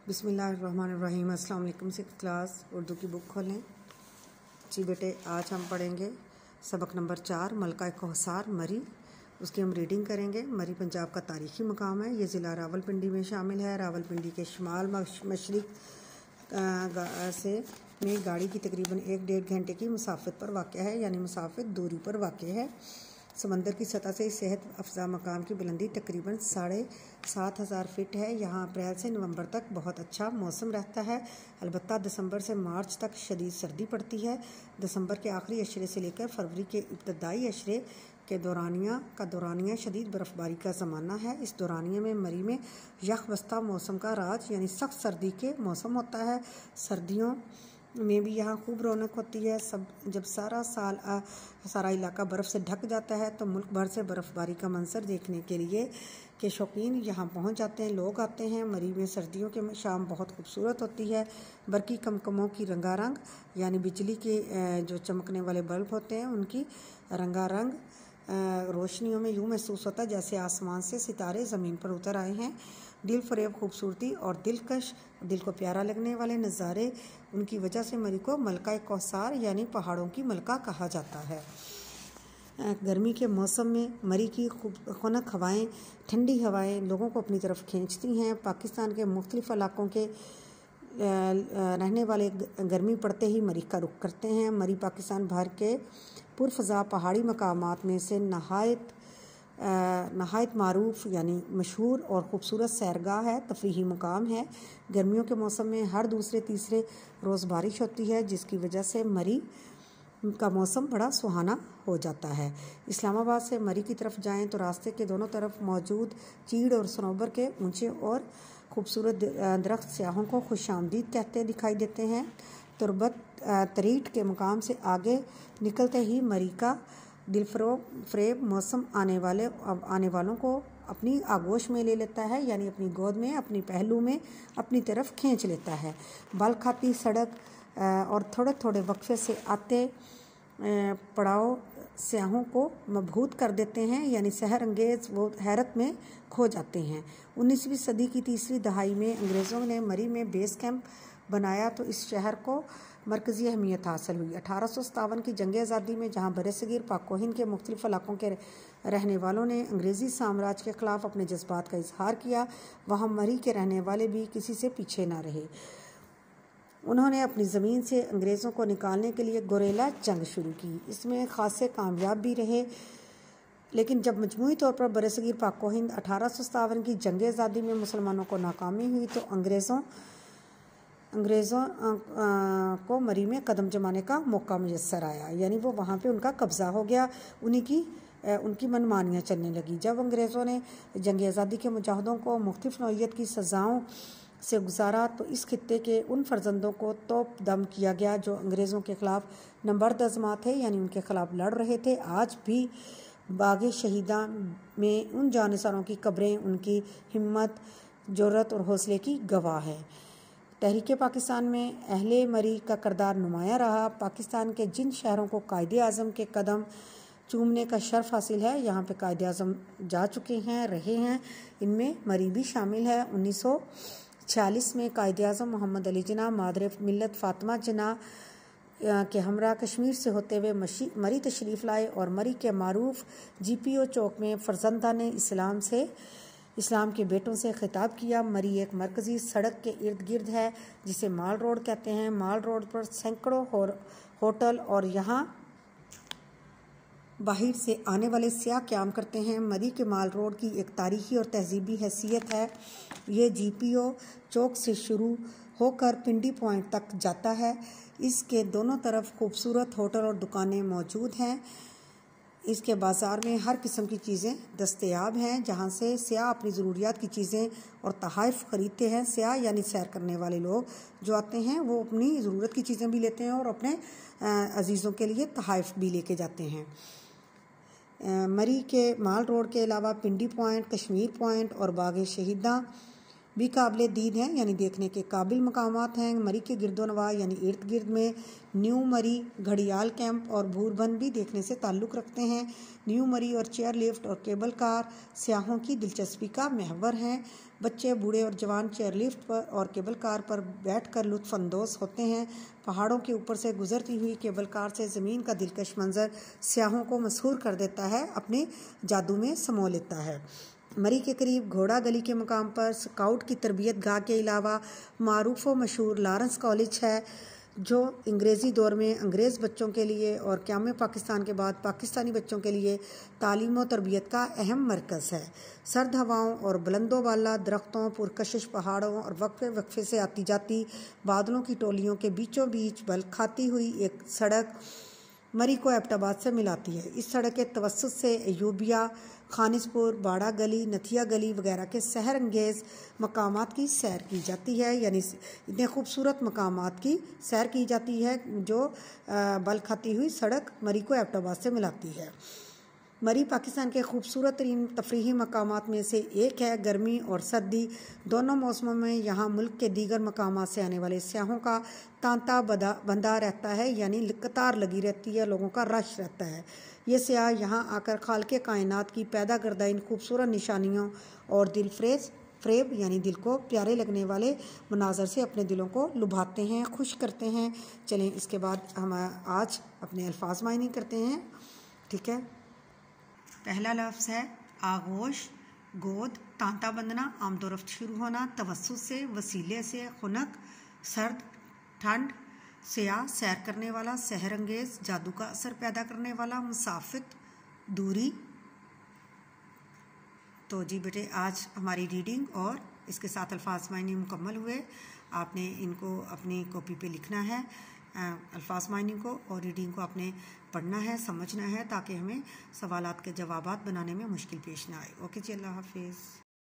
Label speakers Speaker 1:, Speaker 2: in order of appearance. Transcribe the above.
Speaker 1: بسم اللہ الرحمن الرحیم۔ السلام علیکم۔ 6 کلاس اردو کی بک کھولیں جی بیٹے۔ آج ہم پڑھیں گے سبق نمبر 4 ملکہ کوثر مری۔ اس کی ہم ریڈنگ کریں گے۔ مری پنجاب کا تاریخی مقام ہے۔ یہ ضلع راولپنڈی میں شامل ہے۔ راولپنڈی کے شمال مشرق سے میں گاڑی کی تقریباً 1.5 گھنٹے کی مسافت پر واقع ہے، یعنی مسافت دوری پر واقع ہے۔ سمندر کی سطح سے صحت افزا مقام کی بلندی تقریباً 7,500 فٹ ہے۔ یہاں اپریل سے نومبر تک بہت اچھا موسم رہتا ہے، البتہ دسمبر سے مارچ تک شدید سردی پڑتی ہے۔ دسمبر کے آخری اشرے سے لے کر فروری کے ابتدائی اشرے کے دورانیہ شدید برف باری کا زمانہ ہے۔ اس دورانیے میں مری میں یخ بستہ موسم کا راج یعنی سخت سردی کے موسم ہوتا ہے۔ سردیوں میں بھی یہاں خوب رونق ہوتی ہے۔ جب سارا علاقہ برف سے ڈھک جاتا ہے تو ملک بھر سے برف باری کا منظر دیکھنے کے لیے کے شوقین یہاں پہنچ جاتے ہیں، لوگ آتے ہیں۔ مری میں سردیوں کے شام بہت خوبصورت ہوتی ہے۔ برقی کمکموں کی رنگا رنگ یعنی بجلی کے جو چمکنے والے بلب ہوتے ہیں ان کی رنگا رنگ روشنیوں میں یوں محسوس ہوتا ہے جیسے آسمان سے ستارے زمین پر اتر آئے ہیں۔ دل فریب خوبصورتی اور دلکش، دل کو پیارا لگنے والے نظارے ان کی وجہ سے مری کو ملکہ کوثر یعنی پہاڑوں کی ملکہ کہا جاتا ہے۔ گرمی کے موسم میں مری کی خنک ہوائیں، ٹھنڈی ہوائیں لوگوں کو اپنی طرف کھینچتی ہیں۔ پاکستان کے مختلف علاقوں کے رہنے والے گرمی پڑتے ہی مری کا رخ کرتے ہیں۔ مری پاکستان بھر کے پرفضا پہاڑی مقامات میں سے نہایت معروف یعنی مشہور اور خوبصورت سیرگاہ ہے، تفریحی مقام ہے۔ گرمیوں کے موسم میں ہر دوسرے تیسرے روز بارش ہوتی ہے، جس کی وجہ سے مری کا موسم بڑا سہانا ہو جاتا ہے۔ اسلام آباد سے مری کی طرف جائیں تو راستے کے دونوں طرف موجود چیڑ اور صنوبر کے اونچے اور خوبصورت درخت سیاحوں کو خوش آمدید کہتے دکھائی دیتے ہیں۔ تربت تریٹ کے مقام سے آگے نکلتے ہی مری کا دل فریب موسم آنے والوں کو اپنی آغوش میں لے لیتا ہے، یعنی اپنی گود میں، اپنی پہلو میں اپنی طرف کھینچ لیتا ہے۔ بل کھاتی سڑک اور تھوڑے تھوڑے وقفے سے آتے پڑاؤ سیاحوں کو مبہوت کر دیتے ہیں، یعنی سحر انگیز وہ حیرت میں کھو جاتے ہیں۔ 19ویں صدی کی تیسری دہائی میں انگریزوں نے مری میں بیس کیمپ بنایا تو اس شہر کو مرکزی اہمیت حاصل ہوئی۔ 1857 کی جنگ آزادی میں جہاں برصغیر پاک و ہند کے مختلف علاقوں کے رہنے والوں نے انگریزی سامراج کے خلاف اپنے جذبات کا اظہار کیا، وہاں مری کے رہنے والے بھی کسی سے پیچھے نہ رہے۔ انہوں نے اپنی زمین سے انگریزوں کو نکالنے کے لیے گوریلا جنگ شروع کی۔ اس میں خاصے کامیاب بھی رہے، لیکن جب مجموعی طور پر برصغیر پاک و ہند 1857 کی جنگ آزادی میں مسلمانوں کو ناکامی ہوئی تو انگریزوں کو مری میں قدم جمانے کا موقع میسر آیا، یعنی وہ وہاں پہ ان کا قبضہ ہو گیا، ان کی منمانیاں چلنے لگی۔ جب انگریزوں نے جنگ آزادی کے مجاہدوں کو مختلف نوعیت کی سزاؤں سے گزارا تو اس خطے کے ان فرزندوں کو توپ دم کیا گیا جو انگریزوں کے خلاف نبرد آزما تھے، یعنی ان کے خلاف لڑ رہے تھے۔ آج بھی باغ شہیداں میں ان جانثاروں کی قبریں ان کی ہمت، جرأت اور حوصلے کی گواہ ہیں۔ تحریک پاکستان میں اہل مری کا کردار نمایاں رہا۔ پاکستان کے جن شہروں کو قائد اعظم کے قدم چومنے کا شرف حاصل ہے، یہاں پہ قائد اعظم جا چکے ہیں، رہے ہیں، ان میں مری بھی شامل ہے۔ 1946 میں قائد اعظم محمد علی جناح مادر ملت فاطمہ جناح کے ہمراہ کشمیر سے ہوتے ہوئے مری تشریف لائے اور مری کے معروف GPO چوک میں فرزندان اسلام کے بیٹوں سے خطاب کیا۔ مری ایک مرکزی سڑک کے ارد گرد ہے جسے مال روڈ کہتے ہیں۔ مال روڈ پر سینکڑوں ہوٹل اور یہاں باہر سے آنے والے سیاح قیام کرتے ہیں۔ مری کے مال روڈ کی ایک تاریخی اور تہذیبی حیثیت ہے۔ یہ GPO چوک سے شروع ہو کر پنڈی پوائنٹ تک جاتا ہے۔ اس کے دونوں طرف خوبصورت ہوٹل اور دکانیں موجود ہیں۔ اس کے بازار میں ہر قسم کی چیزیں دستیاب ہیں، جہاں سے سیاح اپنی ضروریات کی چیزیں اور تحائف خریدتے ہیں۔ سیاح یعنی سیر کرنے والے لوگ جو آتے ہیں وہ اپنی ضرورت کی چیزیں بھی لیتے ہیں اور اپنے عزیزوں کے لیے تحائف بھی لے کے جاتے ہیں۔ مری کے مال روڈ کے علاوہ پنڈی پوائنٹ، کشمیر پوائنٹ اور باغ شہیداں بھی قابل دید ہیں یعنی دیکھنے کے قابل مقامات ہیں۔ مری کے گرد و نواح یعنی ارد گرد میں نیو مری گھڑیال کیمپ اور بھور بند بھی دیکھنے سے تعلق رکھتے ہیں۔ نیو مری اور چیئر لفٹ اور کیبل کار سیاحوں کی دلچسپی کا محور ہیں۔ بچے، بوڑھے اور جوان چیئر لفٹ پر اور کیبل کار پر بیٹھ کر لطف اندوز ہوتے ہیں۔ پہاڑوں کے اوپر سے گزرتی ہوئی کیبل کار سے زمین کا دلکش منظر سیاحوں کو مسحور کر دیتا ہے، اپنے جادو میں سمو لیتا ہے۔ مری کے قریب گھوڑا گلی کے مقام پر سکاؤٹ کی تربیت گاہ کے علاوہ معروف و مشہور لارنس کالج ہے، جو انگریزی دور میں انگریز بچوں کے لیے اور قیام پاکستان کے بعد پاکستانی بچوں کے لیے تعلیم و تربیت کا اہم مرکز ہے۔ سرد ہواؤں اور بلند و بالا درختوں، پرکشش پہاڑوں اور وقفے وقفے سے آتی جاتی بادلوں کی ٹولیوں کے بیچوں بیچ بل کھاتی ہوئی ایک سڑک مری کو ایبٹ آباد سے ملاتی ہے۔ اس سڑک کے توسط سے ایوبیہ، خانس پور، باڑہ گلی، نتھیا گلی وغیرہ کے سحر انگیز مقامات کی سیر کی جاتی ہے، یعنی اتنے خوبصورت مقامات کی سیر کی جاتی ہے جو بل کھاتی ہوئی سڑک مری کو ایبٹ آباد سے ملاتی ہے۔ مری پاکستان کے خوبصورت ترین تفریحی مقامات میں سے ایک ہے۔ گرمی اور سردی دونوں موسموں میں یہاں ملک کے دیگر مقامات سے آنے والے سیاحوں کا تانتا بندہ رہتا ہے، یعنی قطار لگی رہتی ہے، لوگوں کا رش رہتا ہے۔ یہ سیاح یہاں آ کر خالق کائنات کی پیدا کردہ ان خوبصورت نشانیوں اور دل فریب یعنی دل کو پیارے لگنے والے مناظر سے اپنے دلوں کو لبھاتے ہیں، خوش کرتے ہیں۔ چلیں اس کے بعد ہم آج اپنے الفاظ معنی کرتے ہیں، ٹھیک ہے۔ پہلا لفظ ہے آغوش، گود، تانتا بندنا، آمد و رفت شروع ہونا، توسط سے، وسیلے سے، خنک، سرد، ٹھنڈ، سیاح، سیر کرنے والا، سحر انگیز، جادو کا اثر پیدا کرنے والا، مسافت، دوری۔ تو جی بیٹے آج ہماری ریڈنگ اور اس کے ساتھ الفاظ معنی مکمل ہوئے۔ آپ نے ان کو اپنی کاپی پہ لکھنا ہے، الفاظ معنی کو، اور ریڈنگ کو آپ نے پڑھنا ہے، سمجھنا ہے، تاکہ ہمیں سوالات کے جوابات بنانے میں مشکل پیش نہ آئے۔ اوکے جی، اللہ حافظ۔